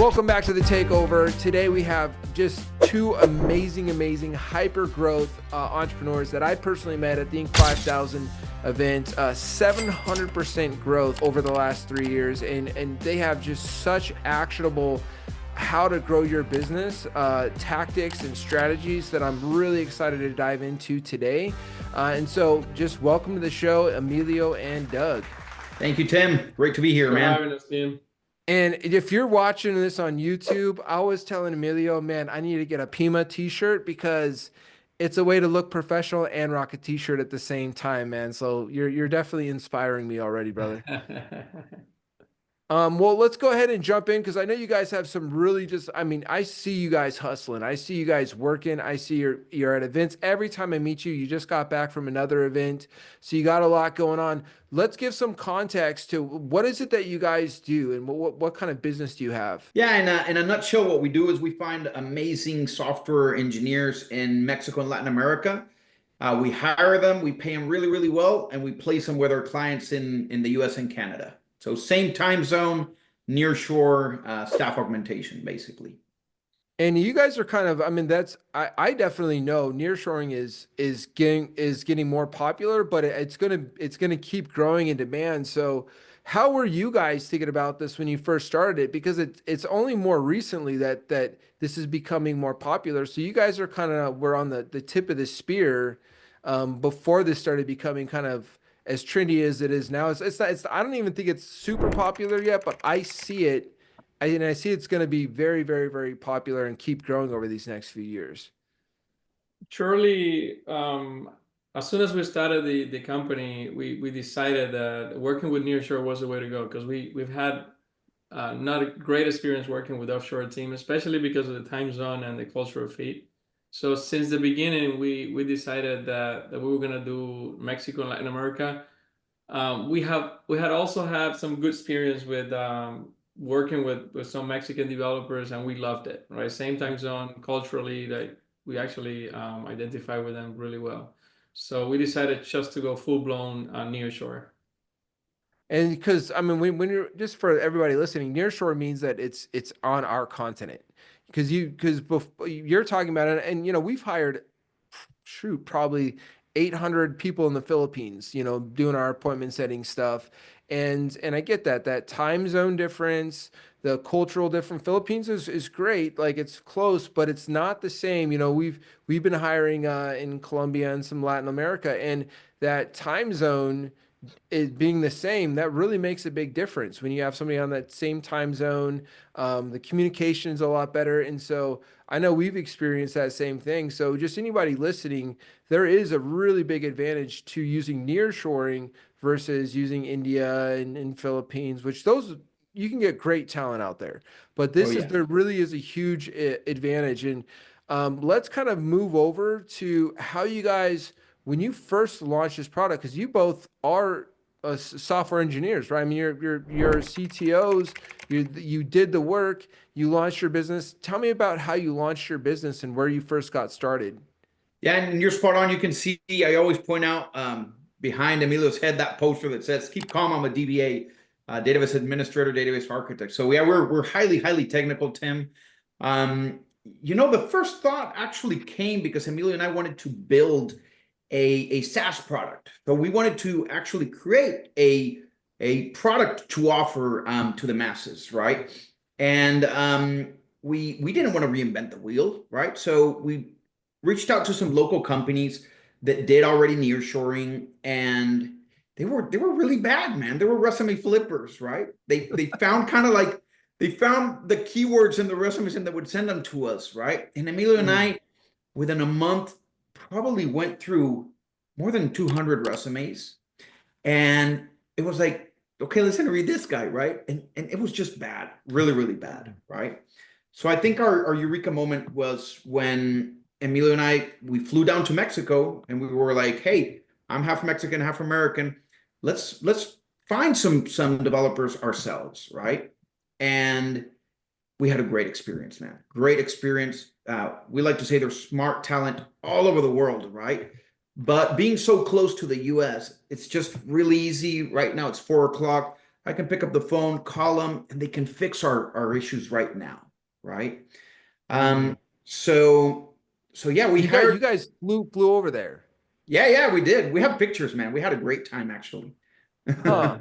Welcome back to the Takeover. Today we have just two amazing hyper growth entrepreneurs that I personally met at the Inc. 5000 event. 700% growth over the last 3 years, and they have just such actionable how to grow your business tactics and strategies that I'm really excited to dive into today. And so just welcome to the show, Emilio and Doug. Thank you, Tim. Great to be here, man. Having us, Tim. And if you're watching this on YouTube, I was telling Emilio, man, I need to get a Pima t-shirt because it's a way to look professional and rock a t-shirt at the same time, man. So you're definitely inspiring me already, brother. Well, let's go ahead and jump in because I know you guys have some really I see you guys hustling. I see you guys working. I see you're at events. Every time I meet you, you just got back from another event. So you got a lot going on. Let's give some context to what is it that you guys do and what kind of business do you have? Yeah, in a nutshell, what we do is we find amazing software engineers in Mexico and Latin America. We hire them, we pay them really well, and we place them with our clients in the US and Canada. So same time zone, nearshore staff augmentation, basically. And you guys are kind of, I definitely know nearshoring is getting more popular, but it's gonna keep growing in demand. So how were you guys thinking about this when you first started it? Because it's only more recently that this is becoming more popular. So you guys are we're on the tip of the spear before this started becoming kind of as trendy as it is now. I don't even think it's super popular yet, but I see it. I see it's going to be very popular and keep growing over these next few years. Surely, as soon as we started the company, we decided that working with nearshore was the way to go because we've had not a great experience working with offshore team, especially because of the time zone and the cultural fit. So since the beginning, we decided that we were gonna do Mexico and Latin America. We had also had some good experience with working with some Mexican developers, and we loved it. Right, same time zone, culturally, like we actually identify with them really well. So we decided just to go full blown nearshore. And because when you're just for everybody listening, nearshore means that it's on our continent. Because you're talking about it, and we've hired, probably 800 people in the Philippines, doing our appointment setting stuff, and I get that time zone difference, the cultural difference. Philippines is great, like it's close, but it's not the same. We've been hiring in Colombia and some Latin America, and that time zone it being the same, that really makes a big difference when you have somebody on that same time zone. The communication is a lot better. And so I know we've experienced that same thing. So just anybody listening, there is a really big advantage to using nearshoring versus using India and Philippines, which those you can get great talent out there. But there really is a huge advantage. And let's kind of move over to how you guys, when you first launched this product, because you both are software engineers, right? I mean, you're CTOs. You did the work. You launched your business. Tell me about how you launched your business and where you first got started. Yeah, and you're spot on. You can see, I always point out behind Emilio's head that poster that says, "Keep calm, I'm a DBA, database administrator, database architect." So yeah, we're highly technical, Tim. The first thought actually came because Emilio and I wanted to build a SaaS product. So we wanted to actually create a product to offer to the masses, right? And we didn't want to reinvent the wheel, right? So we reached out to some local companies that did already nearshoring, and they were really bad, man. They were resume flippers, right? They found they found the keywords in the resumes and they would send them to us, right? And Emilio and I, within a month, probably went through more than 200 resumes, and it was like, okay, let's interview this guy, right? And it was just bad, really bad, right? So I think our eureka moment was when Emilio and I, we flew down to Mexico, and we were like, hey, I'm half Mexican, half American. Let's find some developers ourselves, right? And we had a great experience, man. Great experience. We like to say there's smart talent all over the world, right? But being so close to the US, it's just really easy. Right now it's 4 o'clock. I can pick up the phone, call them, and they can fix our issues right now, right? Mm. Um, so so yeah, we You hired. guys flew over there. Yeah, we did. We have pictures, man. We had a great time actually. Huh.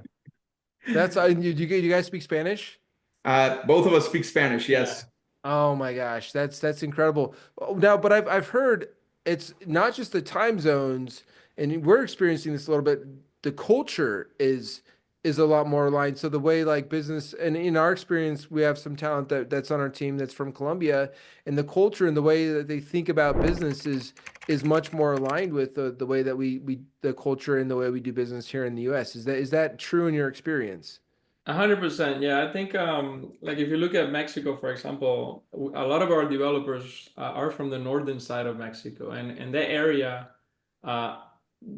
That's you guys speak Spanish? Both of us speak Spanish, Yeah. yes. Oh my gosh, that's incredible. Oh, now, but I've heard it's not just the time zones, and we're experiencing this a little bit. The culture is a lot more aligned. So the way like business, and in our experience, we have some talent that's on our team that's from Colombia, and the culture and the way that they think about business is much more aligned with the way that we the culture and the way we do business here in the US. Is that true in your experience? 100%. Yeah, I think like if you look at Mexico, for example, a lot of our developers are from the northern side of Mexico, and in that area, uh,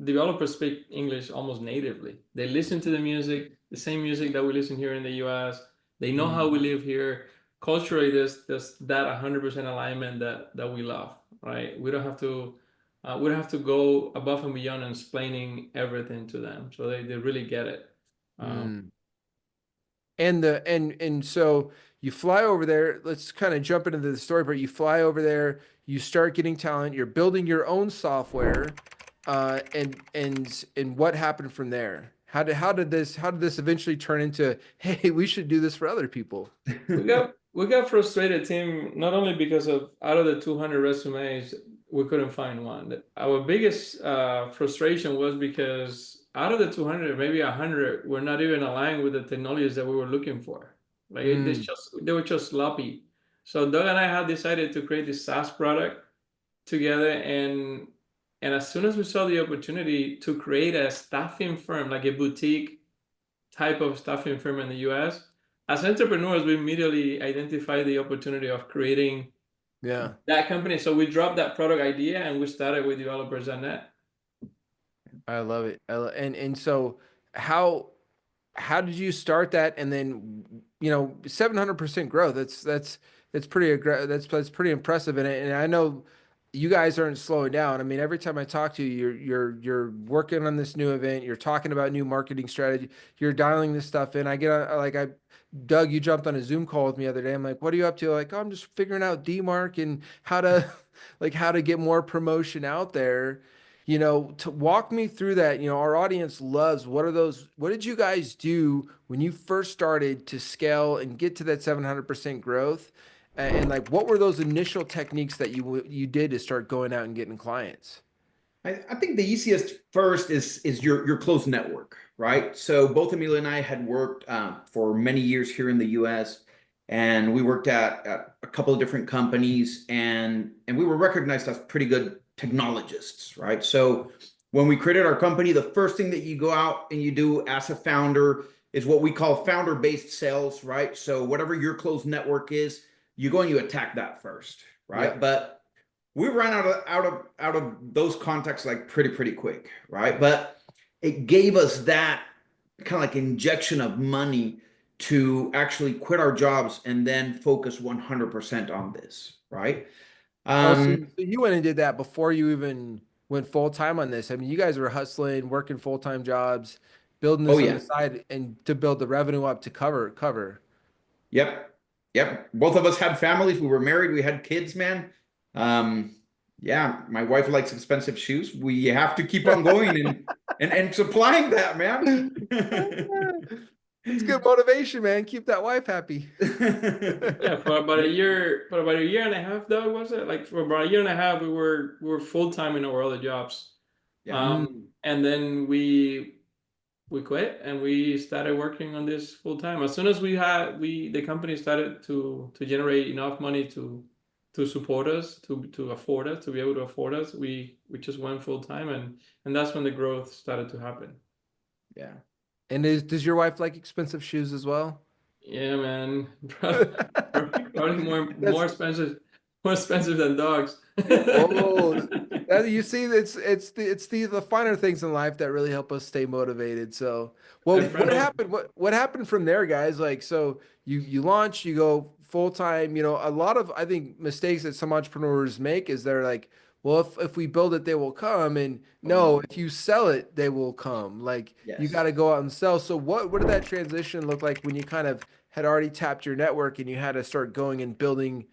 developers speak English almost natively. They listen to the music, the same music that we listen here in the US. They know how we live here. Culturally, there's that 100% alignment that we love, right? We don't have to go above and beyond and explaining everything to them, so they really get it. Um, Mm. And so you fly over there. Let's kind of jump into the story, but you fly over there, you start getting talent, you're building your own software, and what happened from there? How did this eventually turn into, hey, we should do this for other people? We got frustrated, team, not only because of out of the 200 resumes, we couldn't find one. Our biggest frustration was because out of the 200, maybe 100 were not even aligned with the technologies that we were looking for. Like Mm, they were just sloppy. So Doug and I had decided to create this SaaS product together, and as soon as we saw the opportunity to create a staffing firm, like a boutique type of staffing firm in the US, as entrepreneurs, we immediately identified the opportunity of creating yeah, that company. So we dropped that product idea and we started with developers.net. I love it. And so how how did you start that? And then, 700% growth. That's that's pretty impressive. And I know you guys aren't slowing down. I mean, every time I talk to you, you're working on this new event. You're talking about new marketing strategy. You're dialing this stuff in. I get on like I Doug, you jumped on a Zoom call with me the other day. I'm like, what are you up to? Like, oh, I'm just figuring out DMark and how to like how to get more promotion out there. To walk me through that. Our audience loves what did you guys do when you first started to scale and get to that 700% growth? And like, what were those initial techniques that you did to start going out and getting clients? I think the easiest first is your close network, right? So both Emilio and I had worked for many years here in the U.S. and we worked at a couple of different companies, and we were recognized as pretty good technologists, right? So when we created our company, the first thing that you go out and you do as a founder is what we call founder-based sales, right? So whatever your closed network is, you go and you attack that first, right? Yep. But we ran out of those contacts like pretty quick, right? But it gave us that kind of like injection of money to actually quit our jobs and then focus 100% on this, right? Oh, so, Um, so you went and did that before you even went full time on this. I mean, you guys were hustling, working full-time jobs, building oh this on the yeah, side and to build the revenue up to cover. yep, yep. Both of us had families. We were married. We had kids, man. Um, yeah, my wife likes expensive shoes. We have to keep on going and supplying that, man. It's good motivation, man. Keep that wife happy. Yeah, for about a year and a half, Doug, was it? Like for about a year and a half, we were full time in our other jobs. Yeah. And then we quit and we started working on this full time. As soon as the company started to generate enough money to support us, to afford us, to be able to afford us, we just went full time, and that's when the growth started to happen. Yeah. And does your wife like expensive shoes as well? Yeah, man. Probably That's more expensive than dogs. oh, you see, it's the finer things in life that really help us stay motivated. So, well, A friend what of happened? What happened from there, guys? Like, so you launch, you go full time. A lot of I think mistakes that some entrepreneurs make is they're like, well, if we build it, they will come. And no, if you sell it, they will come. Like you got Yes. to go out and sell. So what did that transition look like when you kind of had already tapped your network and you had to start going and building,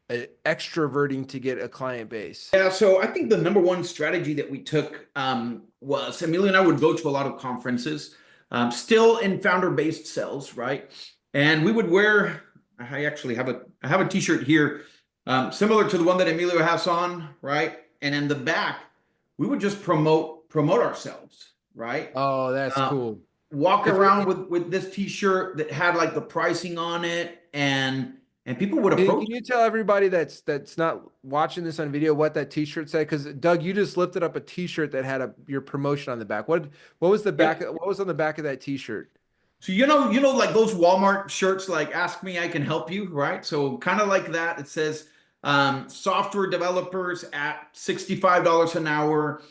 extroverting to get a client base? Yeah, so I think the number one strategy that we took was Emilio and I would go to a lot of conferences, still in founder-based sales, right? And we would wear. I actually have a T-shirt here, similar to the one that Emilio has on, right? And in the back, we would just promote ourselves, right? Oh, that's Uh, cool. Walk If around with this T-shirt that had like the pricing on it, and people would can approach. you tell everybody that's not watching this on video what that T-shirt said? Because Doug, you just lifted up a T-shirt that had your promotion on the back. What was the back? Yep. What was on the back of that T-shirt? So like those Walmart shirts, like "Ask me, I can help you," right? So kind of like that. It says software developers at $65 an hour.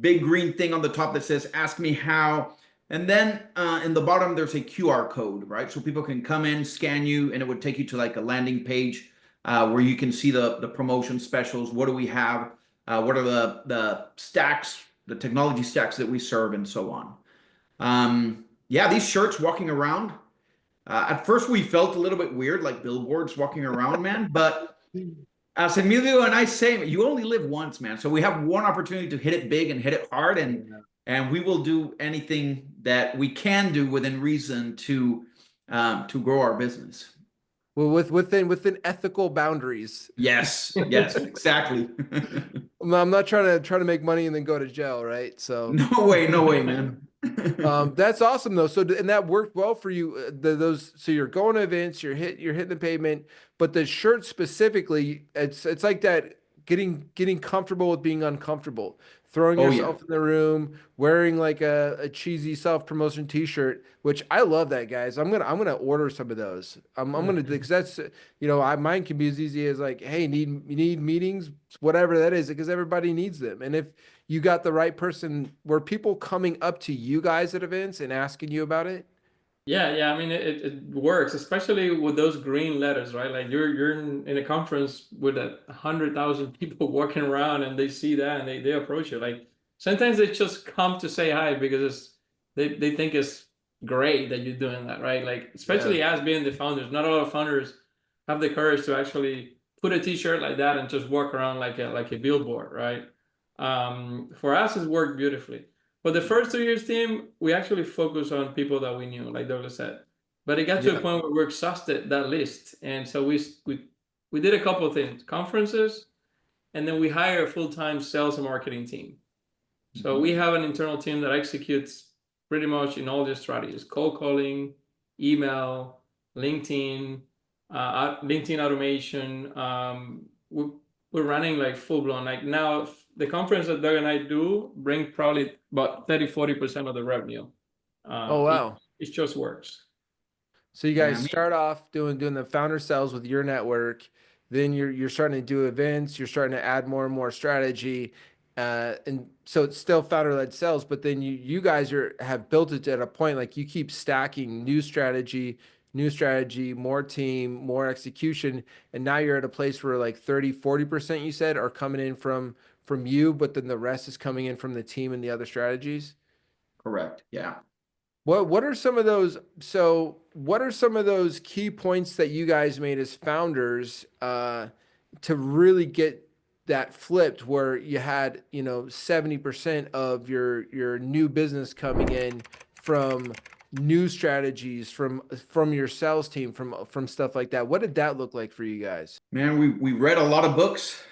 Big green thing on the top that says "Ask me how," and then in the bottom there's a QR code, right? So people can come in, scan you, and it would take you to like a landing page where you can see the promotion specials. What do we have? What are the stacks, the technology stacks that we serve, and so on. Yeah, these shirts walking around. At first, we felt a little bit weird, like billboards walking around, man. But as Emilio and I say, you only live once, man. So we have one opportunity to hit it big and hit it hard, and we will do anything that we can do within reason to grow our business. Well, within ethical boundaries. Yes, yes, exactly. I'm not trying to make money and then go to jail, right? So No way, man. that's awesome though. So and that worked well for you. Those so you're going to events, you're hitting the pavement, but the shirt specifically, it's like that getting comfortable with being uncomfortable, throwing Oh yeah. yourself in the room, wearing like a cheesy self-promotion T-shirt, which I love that, guys. I'm gonna order some of those. I'm gonna because that's mine can be as easy as like, hey, you need meetings, whatever that is, because everybody needs them, and if you got the right person. Were people coming up to you guys at events and asking you about it? Yeah. I mean, it works, especially with those green letters, right? Like you're in a conference with 100,000 people walking around, and they see that and they approach you. Like sometimes they just come to say hi because they think it's great that you're doing that, right? Like Yeah. especially as being the founders, not a lot of founders have the courage to actually put a T-shirt like that and just walk around like a billboard, right? For us, it's worked beautifully. But the first 2 years team, we actually focused on people that we knew, like Douglas said. But it got to a Yeah. point where we exhausted that list, and so we did a couple of things: conferences, and then we hire a full-time sales and marketing team. So we have an internal team that executes pretty much in all these strategies: cold calling, email, LinkedIn, LinkedIn automation. We're running like full blown. Like now, the conference that Doug and I do bring probably about 30-40% of the revenue. Oh It wow. it just works. So you Yeah, guys start off doing the founder sales with your network, then you're starting to do events, you're starting to add more and more strategy, and so it's still founder led sales, but then you guys have built it at a point like you keep stacking new strategy, more team, more execution, and now you're at a place where like 30-40% you said are coming in from you, but then the rest is coming in from the team and the other strategies. correct. Yeah. What are some of those? So, what are some of those key points that you guys made as founders to really get that flipped, where you had 70% of your new business coming in from new strategies, from your sales team, from stuff like that. What did that look like for you guys? Man, we read a lot of books,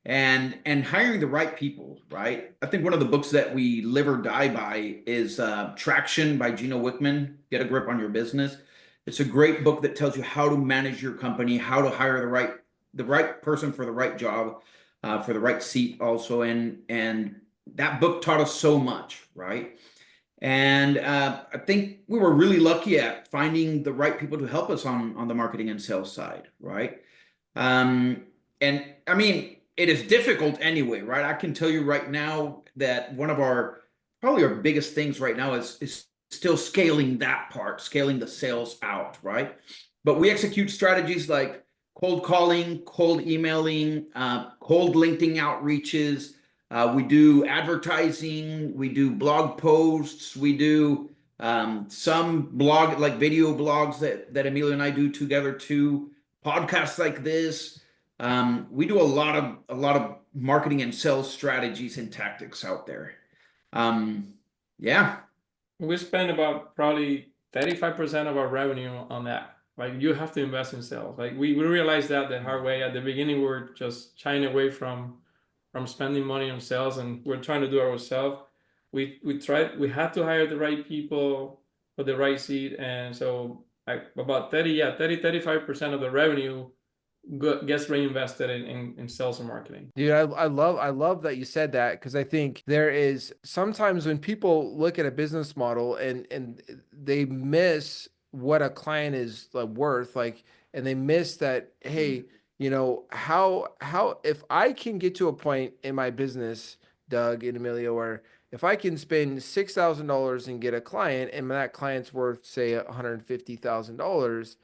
and hiring the right people, right? I think one of the books that we live or die by is Traction by Gino Wickman. Get a grip on your business. It's a great book that tells you how to manage your company, how to hire the right person for the right job, for the right seat also, and that book taught us so much, right? And I think we were really lucky at finding the right people to help us on the marketing and sales side, right? Um, and I mean, it is difficult anyway, right? I can tell you right now that one of our probably our biggest things right now is still scaling that part, scaling the sales out, right? But we execute strategies like cold calling, cold emailing, cold LinkedIn outreaches. We do advertising, we do blog posts, we do some blog, like video blogs that Emilio and I do together too, podcasts like this. We do a lot of marketing and sales strategies and tactics out there. Yeah. We spend about probably 35% of our revenue on that. Like you have to invest in sales. Like we realized that the hard way. At the beginning, we are just shying away from spending money on sales, and we're trying to do it ourselves. We had to hire the right people for the right seat, and so about 35% of the revenue gets reinvested in sales and marketing. Dude, I love that you said that, because I think there is sometimes when people look at a business model and they miss what a client is like worth, like, and they miss that, hey, you know, how if I can get to a point in my business, Doug and Emilio, where if I can spend $6,000 and get a client, and that client's worth, say, $150,000,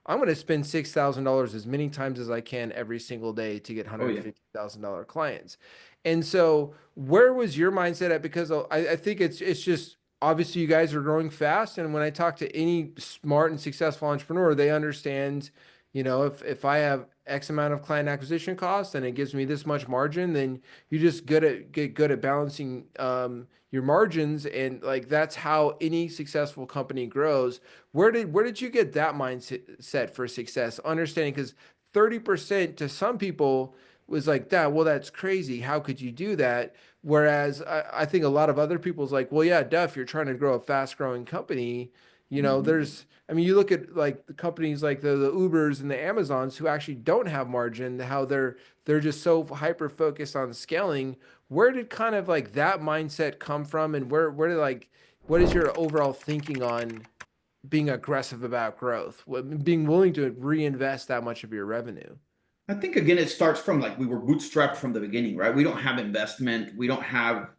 I'm going to spend $6,000 as many times as I can every single day to get Oh yeah. $150,000 clients. And so, where was your mindset at? Because I think it's just obviously you guys are growing fast, and when I talk to any smart and successful entrepreneur, they understand, you know, if I have X amount of client acquisition costs and it gives me this much margin, then you just get good at balancing your margins, and like that's how any successful company grows. Where did you get that mindset for success? Understanding, because 30% to some people was like that. Well, that's crazy. How could you do that? Whereas I think a lot of other people's like, well, yeah, duh, if you're trying to grow a fast growing company, you know, I mean, you look at like the companies like the Ubers and the Amazons who actually don't have margin, how they're just so hyper focused on scaling. Where did kind of like that mindset come from, and where did like what is your overall thinking on being aggressive about growth, being willing to reinvest that much of your revenue? I think again, it starts from like we were bootstrapped from the beginning, right? We don't have investment. We don't have,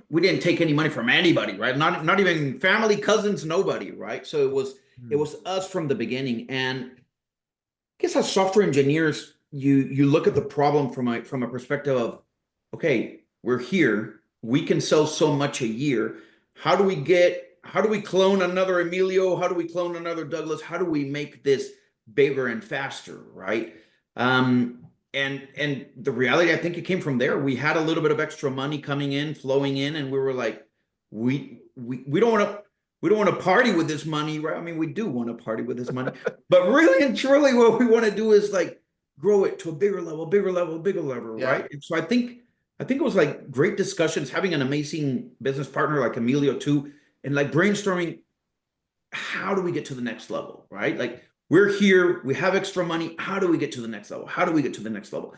we didn't take any money from anybody, right? Not even family, cousins, nobody, right? So it was us from the beginning. And I guess as software engineers, you look at the problem from a perspective of, okay, we're here, we can sell so much a year. How do we clone another Emilio? How do we clone another Douglas? How do we make this bigger and faster, right? And the reality, I think it came from there. We had a little bit of extra money coming in, flowing in, and we were like, we don't want to party with this money, right? I mean, we do want to party with this money, but really and truly, what we want to do is like grow it to a bigger level, bigger level, bigger level, Yeah. right? And so I think it was like great discussions, having an amazing business partner like Emilio too, and like brainstorming, how do we get to the next level, right? Like we're here, we have extra money. How do we get to the next level? How do we get to the next level?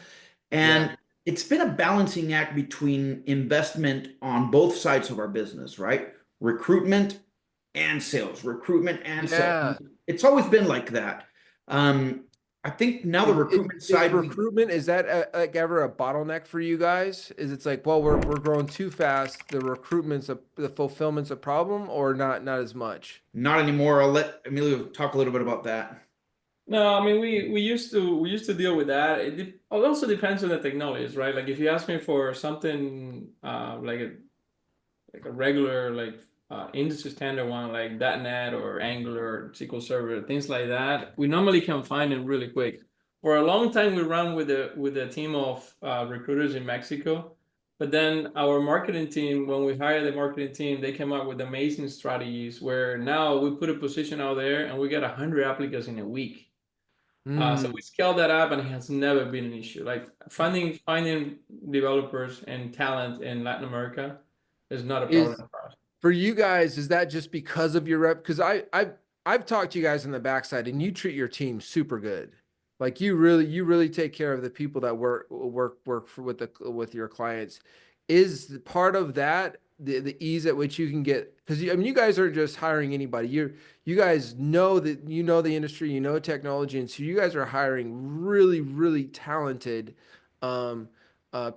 And it's been a balancing act between investment on both sides of our business, right? Recruitment and sales, recruitment and Yeah. sales. It's always been like that. I think now the recruitment side, Recruitment, is that like ever a bottleneck for you guys? Is it's like, well, we're growing too fast, the fulfillment's a problem, or not as much? not anymore. I'll let Emilio talk a little bit about that. No, I mean we used to deal with that. It also depends on the technologies, right? Like if you ask me for something like a regular industry standard one like .NET or Angular or SQL Server, things like that, we normally can find it really quick. For a long time, we ran with a team of recruiters in Mexico, but then our marketing team, when we hired the marketing team, they came up with amazing strategies where now we put a position out there and we get 100 applicants in a week. So we scaled that up, and it has never been an issue. Like finding developers and talent in Latin America is not a problem for us. For you guys, is that just because of your rep? Because I've talked to you guys on the backside, and you treat your team super good. Like you really take care of the people that work with your clients. Is part of that the ease at which you can get? Because I mean, you guys aren't just hiring anybody. You guys know that you know the industry, you know technology, and so you guys are hiring really talented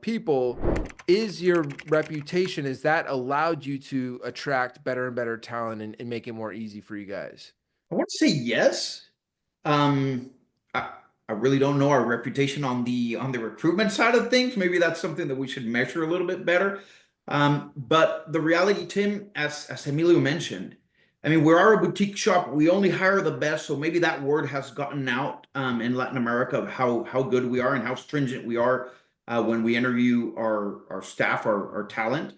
people. Is your reputation, has that allowed you to attract better and better talent and make it more easy for you guys? I want to say yes. really don't know our reputation on the recruitment side of things. Maybe that's something that we should measure a little bit better. But the reality, Tim, as Emilio mentioned, I mean, we are a boutique shop. We only hire the best, so maybe that word has gotten out in Latin America of how good we are and how stringent we are when we interview our staff, our talent.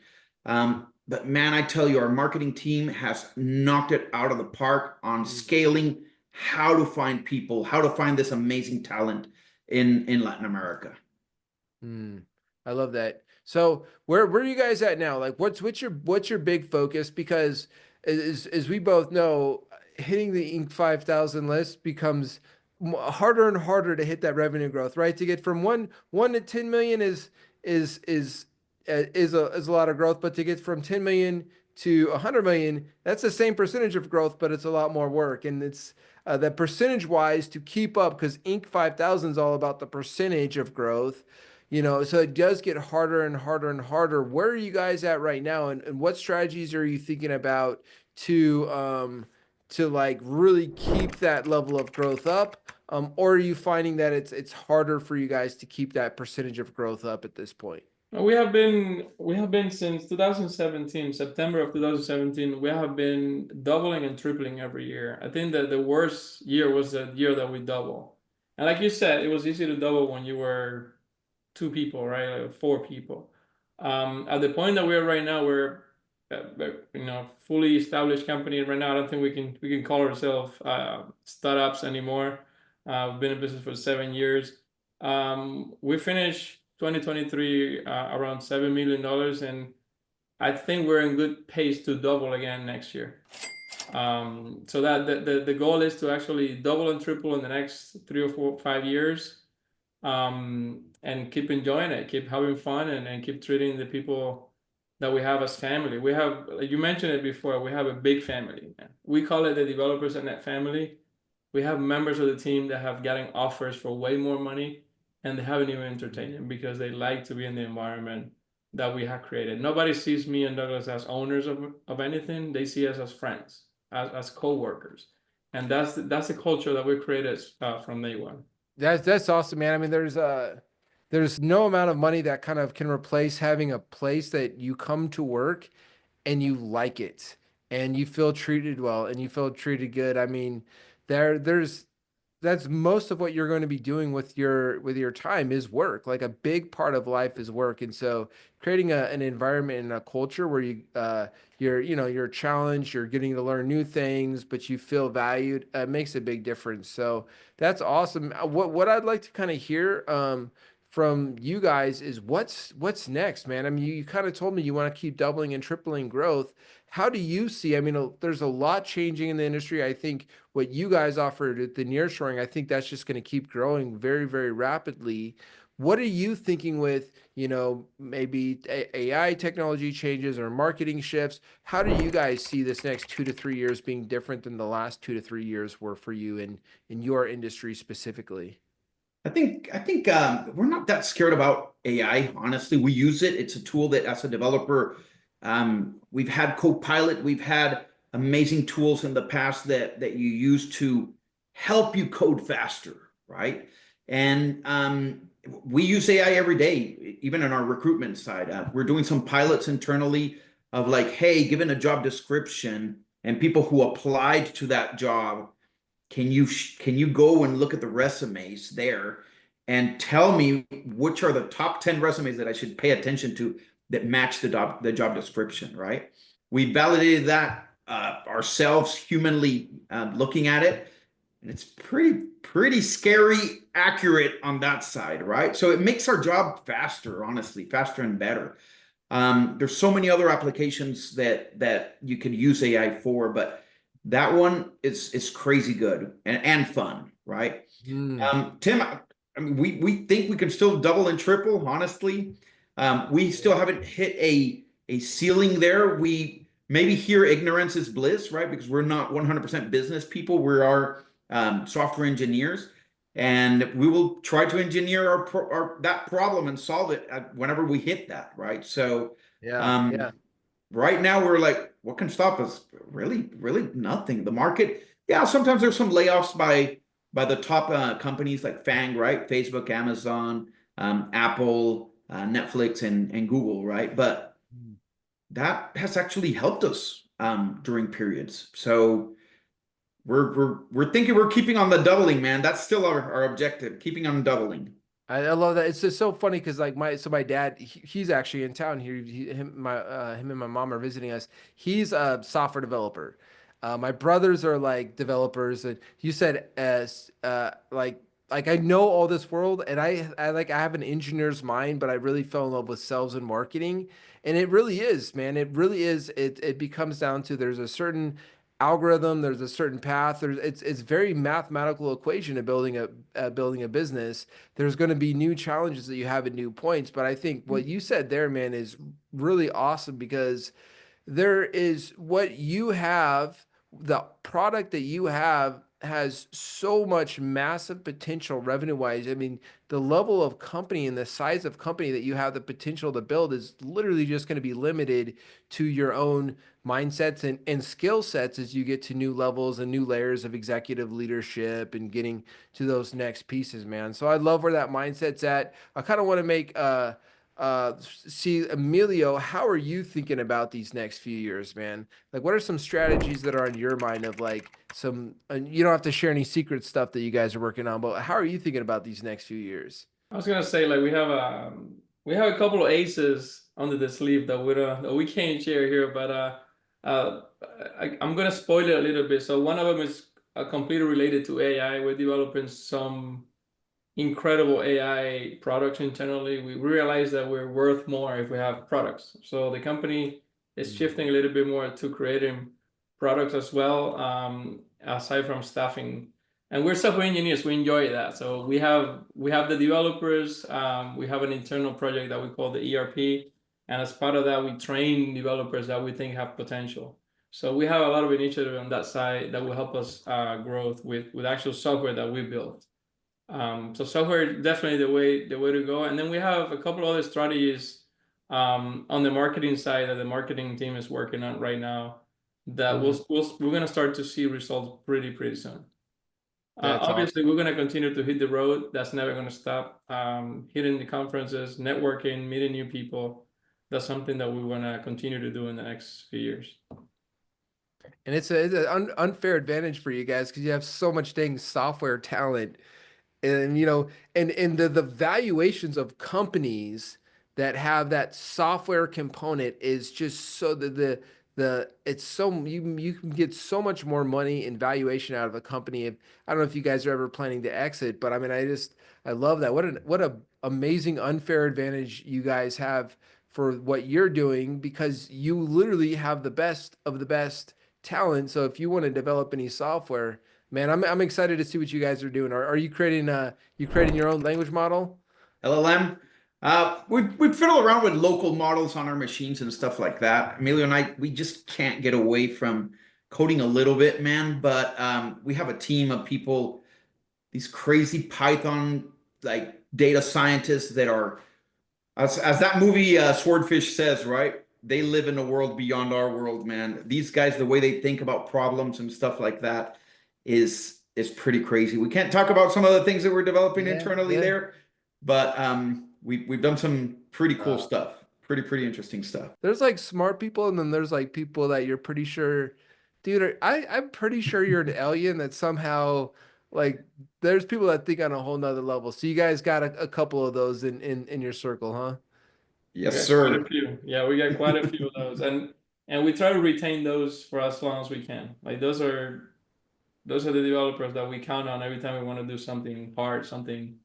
But man, I tell you, our marketing team has knocked it out of the park on scaling how to find people, how to find this amazing talent in Latin America. I love that. So where are you guys at now? Like what's your big focus? Because as we both know, hitting the Inc. 5000 list becomes harder and harder to hit that revenue growth, right? To get from one to 10 million is a lot of growth, but to get from 10 million to 100 million, that's the same percentage of growth, but it's a lot more work. And it's that percentage wise to keep up, because Inc. 5000 is all about the percentage of growth. So it does get harder and harder and harder. Where are you guys at right now, and what strategies are you thinking about to like really keep that level of growth up? Or are you finding that it's harder for you guys to keep that percentage of growth up at this point? We have been since 2017, September of 2017. We have been doubling and tripling every year. I think that the worst year was the year that we double. And like you said, it was easy to double when you were two people, right? Like four people. At the point that we're right now, we're fully established company. Right now, I don't think we can call ourselves startups anymore. We've been in business for 7 years. We finished 2023 around $7 million, and I think we're in good pace to double again next year. So that the goal is to actually double and triple in the next 3 or 4, 5 years, and keep enjoying it, keep having fun, and keep treating the people that we have as family. We have, you mentioned it before, we have a big family. We call it the Developers and Net family. We have members of the team that have gotten offers for way more money, and they haven't even entertained them because they like to be in the environment that we have created. Nobody sees me and Douglas as owners of anything. They see us as friends, as co-workers. And that's the culture that we created from day one. That's awesome, man. I mean, there's no amount of money that kind of can replace having a place that you come to work and you like it and you feel treated well and you feel treated good. I mean, there's that's most of what you're going to be doing with your time is work. Like a big part of life is work. And so creating an environment and a culture where you're challenged, you're getting to learn new things, but you feel valued, makes a big difference. So that's awesome. What I'd like to kind of hear from you guys is what's next, man. I mean, you kind of told me you want to keep doubling and tripling growth. How do you see? I mean, there's a lot changing in the industry. I think what you guys offered at the nearshoring, I think that's just going to keep growing very, very rapidly. What are you thinking with, maybe AI technology changes or marketing shifts? How do you guys see this next 2 to 3 years being different than the last 2 to 3 years were for you in your industry specifically? I think we're not that scared about AI. Honestly, we use it. It's a tool that, as a developer, we've had Copilot, we've had amazing tools in the past that you use to help you code faster, right? And we use AI every day, even in our recruitment side. We're doing some pilots internally of like, hey, given a job description and people who applied to that job, can you go and look at the resumes there and tell me which are the top 10 resumes that I should pay attention to that match the job description, right? We validated that ourselves, humanly looking at it, and it's pretty scary accurate on that side, right? So it makes our job faster, honestly, faster and better. There's so many other applications that you can use AI for, but that one is crazy good and fun, right? Tim, I mean, we think we can still double and triple, honestly. We still haven't hit a ceiling there. We maybe hear ignorance is bliss, right? Because we're not 100% business people. We are software engineers, and we will try to engineer that problem and solve it whenever we hit that, right? So, Yeah. right now we're like, what can stop us? Really, really nothing. The market, yeah, sometimes there's some layoffs by by the top companies like FANG, right? Facebook, Amazon, Apple, Netflix, and Google, right? But that has actually helped us during periods. So we're thinking we're keeping on the doubling, man. That's still our objective, keeping on doubling. I love that. It's just so funny because like my dad, he's actually in town here. Him and my mom are visiting us. He's a software developer. My brothers are like developers, and you said as like I know all this world, and I have an engineer's mind, but I really fell in love with sales and marketing, and it really is, man. It really is. It becomes down to there's a certain algorithm, there's a certain path. It's very mathematical equation of building a business. There's going to be new challenges that you have at new points. But I think what you said there, man, is really awesome because there is what you have, the product that you have has so much massive potential revenue wise. I mean, the level of company and the size of company that you have the potential to build is literally just going to be limited to your own mindsets and skill sets as you get to new levels and new layers of executive leadership and getting to those next pieces, man. So I love where that mindset's at. I kind of want to make see, Emilio, how are you thinking about these next few years, man? Like, what are some strategies that are on your mind of like some, and you don't have to share any secret stuff that you guys are working on, but how are you thinking about these next few years? I was gonna say like we have a couple of aces under the sleeve that we can't share here, but uh I'm gonna spoil it a little bit. So one of them is completely related to AI. We're developing some incredible AI products internally. We realize that we're worth more if we have products. So the company is shifting a little bit more to creating products as well, aside from staffing. And we're software engineers. We enjoy that. So we have the developers. We have an internal project that we call the ERP, and as part of that, we train developers that we think have potential. So we have a lot of initiative on that side that will help us growth with actual software that we built. So software definitely the way to go. And then we have a couple other strategies on the marketing side that the marketing team is working on right now that we're gonna start to see results pretty soon. That's Obviously, awesome. we're gonna continue to hit the road. That's never gonna stop. Hitting the conferences, networking, meeting new people. That's something that we wanna continue to do in the next few years. And it's an unfair advantage for you guys because you have so much dang software talent and and the valuations of companies that have that software component is just so the it's so you can get so much more money and valuation out of a company. If I don't know if you guys are ever planning to exit, but I mean I love that. What a amazing unfair advantage you guys have for what you're doing because you literally have the best of the best talent. So if you want to develop any software, man, I'm excited to see what you guys are doing. Are you creating your own language model? LLM. We fiddle around with local models on our machines and stuff like that. Emilio and I, we just can't get away from coding a little bit, man. But we have a team of people, these crazy Python like data scientists that are, as that movie Swordfish says, right? They live in a world beyond our world, man. These guys, the way they think about problems and stuff like that is pretty crazy. We can't talk about some of the things that we're developing Yeah, internally yeah. there, but we've done some pretty cool Uh, stuff, pretty interesting stuff. there's like smart people, and then there's like people that you're pretty sure, dude. I'm pretty sure you're an alien that somehow like there's people that think on a whole nother level. So you guys got a couple of those in your circle, huh? We Yes, got quite a sir. few. Yeah, we got quite a few of those, and we try to retain those for as long as we can. Like those are the developers that we count on every time we want to do something hard, something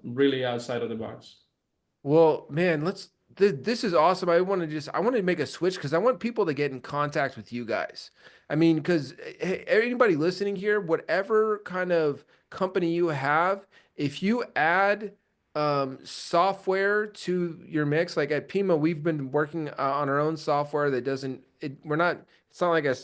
really outside of the box. Well, man, this is awesome. I want to make a switch because I want people to get in contact with you guys. I mean, because anybody listening here, whatever kind of company you have, if you add software to your mix, like at Pima, we've been working on our own software that doesn't, we're not, it's not like a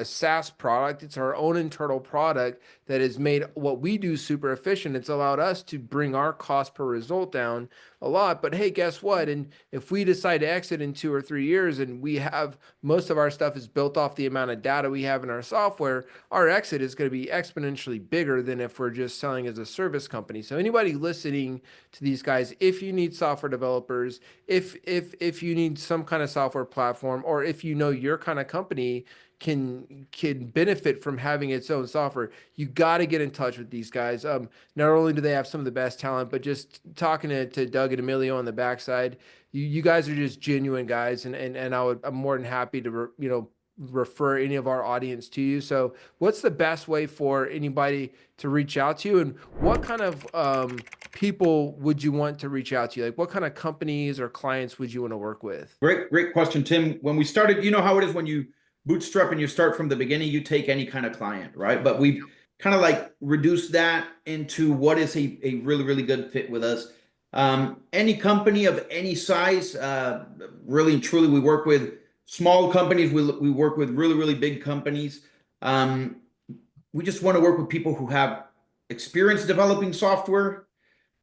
SaaS product. It's our own internal product that has made what we do super efficient. It's allowed us to bring our cost per result down a lot. But hey, guess what? And if we decide to exit in 2 or 3 years and we have most of our stuff is built off the amount of data we have in our software, our exit is going to be exponentially bigger than if we're just selling as a service company. So anybody listening to these guys, if you need software developers, if you need some kind of software platform, or if you know your kind of company can benefit from having its own software, you got to get in touch with these guys. Not only do they have some of the best talent, but just talking to Doug and Emilio on the backside, you guys are just genuine guys, and I'm more than happy to refer any of our audience to you. So what's the best way for anybody to reach out to you, and what kind of people would you want to reach out to you? Like, what kind of companies or clients would you want to work with? Great question, Tim. When we started, you know how it is when you bootstrap and you start from the beginning, you take any kind of client, right? But we've kind of like reduced that into what is a really, really good fit with us. Any company of any size, really and truly, we work with small companies. We work with really, really big companies. We just want to work with people who have experience developing software,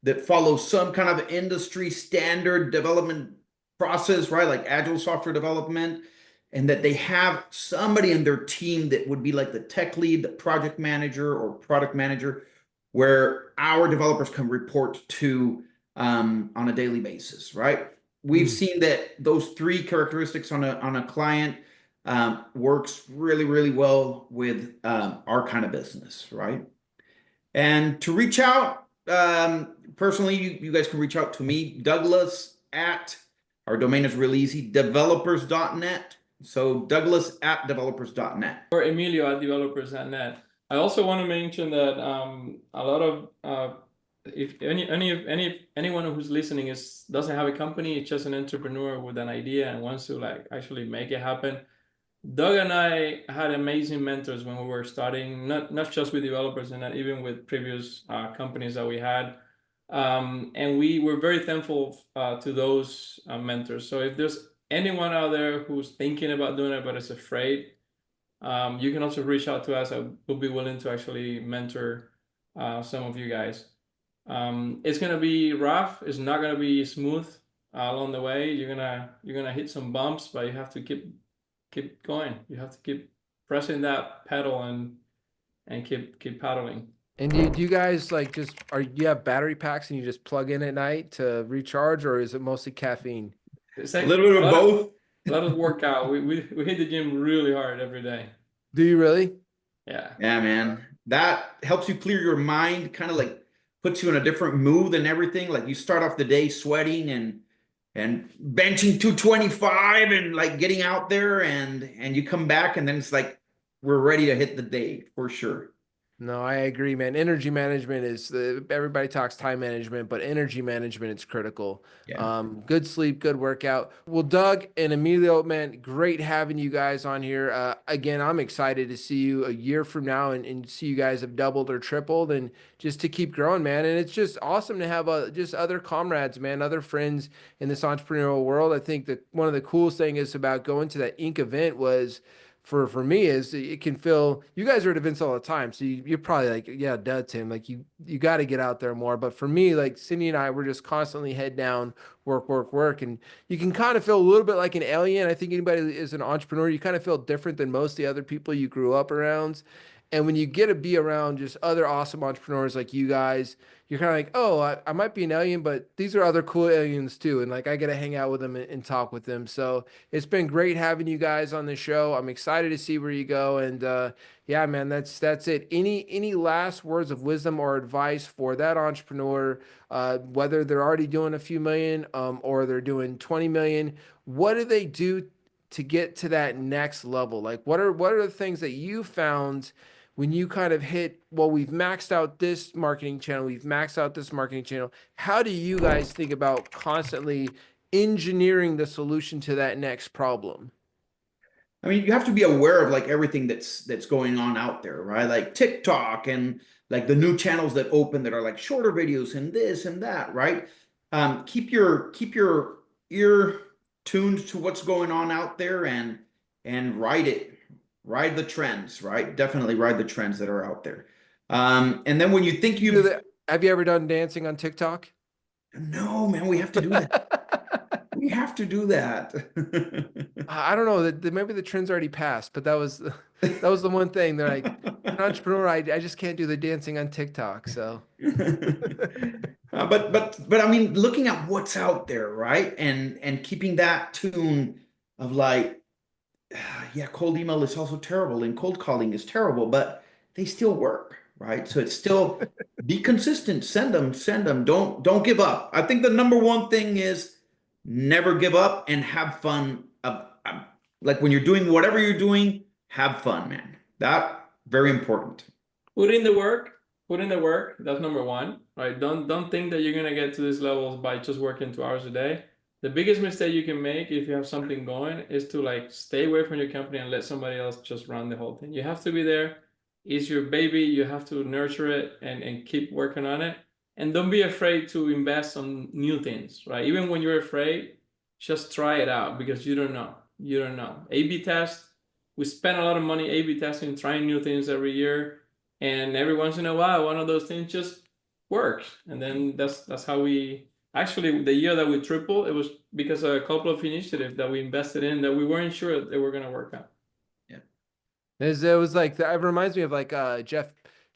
that follow some kind of industry standard development process, right? Like agile software development, and that they have somebody in their team that would be like the tech lead, the project manager or product manager, where our developers can report to on a daily basis, right? We've seen that those three characteristics on a client works really, really well with our kind of business, right? And to reach out, personally, you guys can reach out to me, Douglas at, our domain is real easy, developers.net. So Douglas at developers.net. Or Emilio at developers.net. I also want to mention that a lot of if anyone who's listening doesn't have a company, it's just an entrepreneur with an idea and wants to like actually make it happen. Doug and I had amazing mentors when we were starting, not just with developers and not even with previous companies that we had. And we were very thankful to those mentors. So if there's anyone out there who's thinking about doing it but is afraid, you can also reach out to us. I will be willing to actually mentor some of you guys. It's gonna be rough. It's not gonna be smooth along the way. You're gonna hit some bumps, but you have to keep going. You have to keep pressing that pedal and keep paddling. And do you guys like you have battery packs and you just plug in at night to recharge, or is it mostly caffeine? It's A like little bit of both. Let us work out. We hit the gym really hard every day. Do you really? Yeah. Yeah, man. That helps you clear your mind, kind of like puts you in a different mood and everything. Like you start off the day sweating and benching 225 and like getting out there and you come back and then it's like we're ready to hit the day for sure. No, I agree, man. Energy management is everybody talks time management, but energy management is critical. Yeah. Good sleep, good workout. Well, Doug and Emilio, man, great having you guys on here. Again, I'm excited to see you a year from now and see you guys have doubled or tripled and just to keep growing, man. And it's just awesome to have just other comrades, man, other friends in this entrepreneurial world. I think that one of the coolest things about going to that Inc. event was for me is it can feel, you guys are at events all the time. So you're probably like, yeah, duh, Tim, like you got to get out there more. But for me, like Cindy and I, we're just constantly head down, work. And you can kind of feel a little bit like an alien. I think anybody that is an entrepreneur, you kind of feel different than most of the other people you grew up around. And when you get to be around just other awesome entrepreneurs like you guys, you're kind of like, oh, I might be an alien, but these are other cool aliens too. And like, I get to hang out with them and talk with them. So it's been great having you guys on the show. I'm excited to see where you go. And yeah, man, that's it. Any last words of wisdom or advice for that entrepreneur, whether they're already doing a few million or they're doing 20 million, what do they do to get to that next level? Like, what are the things that you found when you kind of hit, well, we've maxed out this marketing channel, we've maxed out this marketing channel. How do you guys think about constantly engineering the solution to that next problem? I mean, you have to be aware of like everything that's going on out there, right? Like TikTok and like the new channels that open that are like shorter videos and this and that, right? Keep your ear tuned to what's going on out there and write it, ride the trends, right? Definitely ride the trends that are out there. And then when you think Do you've, that- Have you ever done dancing on TikTok? no, man, we have to do that. We have to do that. I don't know that maybe the trend's already passed, but that was that was the one thing. They're like, an entrepreneur, I just can't do the dancing on TikTok. So But I mean, looking at what's out there, right? And keeping that tune of like, yeah, cold email is also terrible and cold calling is terrible, but they still work, right? So it's still be consistent. Send them. Don't give up. I think the number one thing is never give up and have fun. Like when you're doing whatever you're doing, have fun, man. That very important. Put in the work. Put in the work. That's number one, right? Don't think that you're gonna get to these levels by just working 2 hours a day. The biggest mistake you can make if you have something going is to like stay away from your company and let somebody else just run the whole thing. You have to be there. It's your baby. You have to nurture it and keep working on it. And don't be afraid to invest on new things, right? Even when you're afraid, just try it out because you don't know. You don't know. A/B test. We spend a lot of money A/B testing, trying new things every year, and every once in a while, one of those things just works. And then that's how we actually the year that we tripled, it was because of a couple of initiatives that we invested in that we weren't sure they were going to work out. it was like that. It reminds me of like Jeff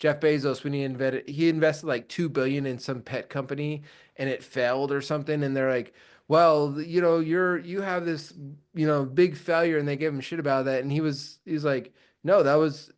Bezos when he invested like 2 billion in some pet company and it failed or something, and they're like, well, you have this big failure, and they gave him shit about that, and he's like, no,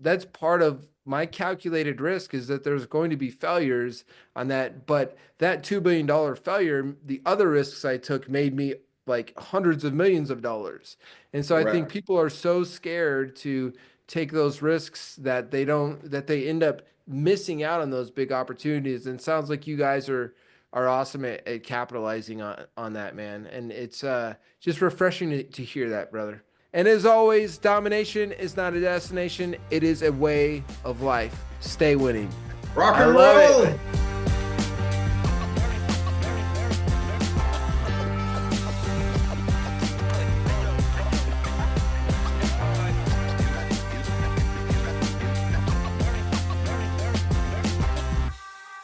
that's part of my calculated risk is that there's going to be failures on that, but that $2 billion failure, the other risks I took made me like hundreds of millions of dollars. And so I think Correct. people are so scared to take those risks that they end up missing out on those big opportunities. And it sounds like you guys are awesome at capitalizing on that, man. And it's just refreshing to hear that, brother. And as always, domination is not a destination, it is a way of life. Stay winning. Rock I and love roll. it.